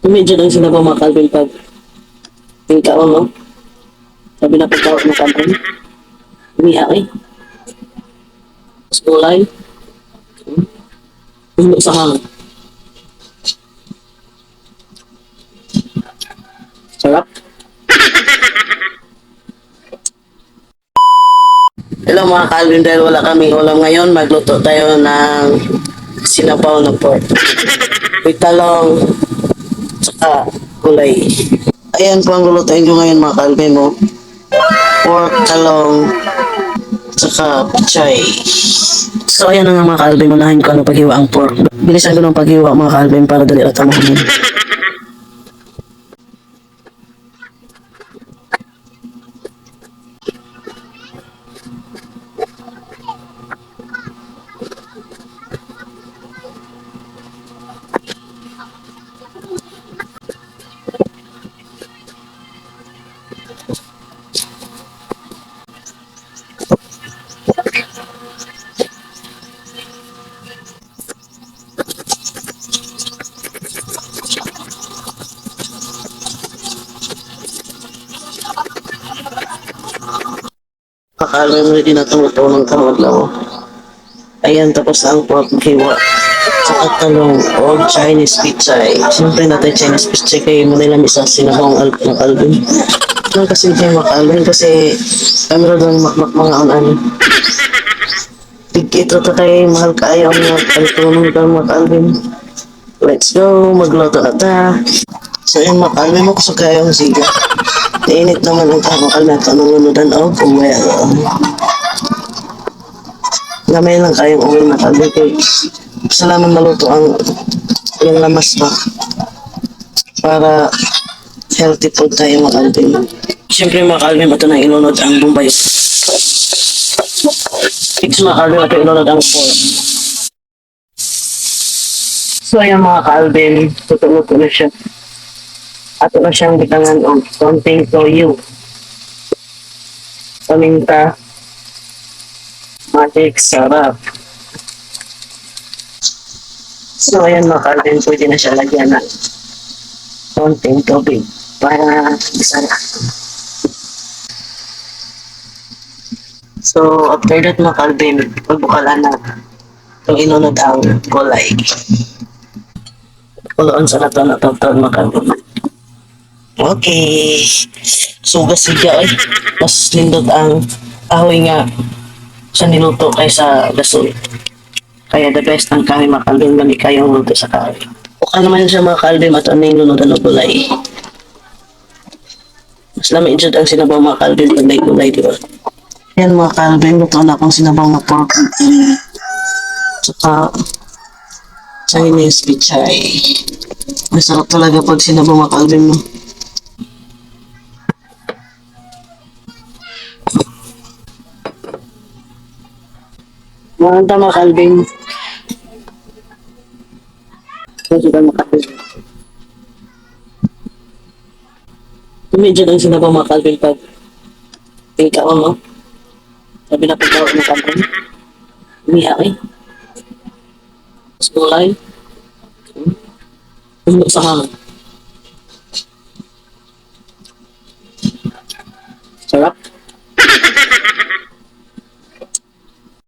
Medyo lang sila pa mga Calvin pag tingkaon mo. Sabi na pagkawat mo Calvin. Umiyak eh. Mas kulay. Puno sa hangin. Sarap. Hello mga Calvin, dahil wala kaming ulam ngayon, magluto tayo ng sinabaw na pork. May talong, tsaka gulay. Ayan po ang lulutuin ko ngayon mga Calvin mo. Pork, talong, tsaka pechay. So ayan na nga mga Calvin, unahin ko ano paghiwa ang pork. Bilisan ko ng paghiwa mga Calvin para dali at tamahin. Akala mo hindi na tumutuo ng kamadlaw. Ayan, tapos ang pork kiwa. Saka talong o Chinese pizza. Siyempre natin Chinese pizza kayo mo nila isa sinabang ng Alvin. Nang kasi kayo Alvin kasi kami doon mga ano. Ito tayo mahal kayo ang mga kaltunong ng mga Alvin. Let's go, magluto na ta. So yung mga Alvin mo gusto kayo ang siga. Nainit naman ang kakakal na tanunudan o kung may gamay lang kayong uwi na Alvin kay gusto naman maluto ang yung lamas ba para healthy food tayo mga Alvin. Siyempre mga Alvin, ito na ilunod ang Bombay. Fix mga Alvin, ito ilunod ang pork. So ayan mga Alvin, tutulog ko na siya. Ato na siyang bitangan o konting toyo. Paminta, matik, sarap. So ayan mga Alvin, pwede na siya lagyan ng konting tubig para isara. So, after that mga Calvin, pagbukalan na itong inunod ang gulay. Kuloon sa nato na tawag mga Calvin. Okay. So, gasiga ay mas lindot ang ahoy nga sa niluto kaysa gasol. Kaya the best ang kami mga Calvin, mali kayong luto sa kahoy. Okay naman siya mga Calvin, at ano yung lunudan ng gulay. Mas lamig dyan ang sinabaw mga Calvin, pag may gulay, di ba? Yan mga Calvin, luto na akong sinabaw na pork and tsaka Chinese pichay. Masarap talaga pag sinabaw mga Calvin mo. Mga Calvin. Kasi ba mga Calvin? Medyo lang sinabaw mga Calvin pag tingkaon mo. Sabi na pagkawat mo Calvin. Umiyak eh. Mas kulay. Puno sa hangin.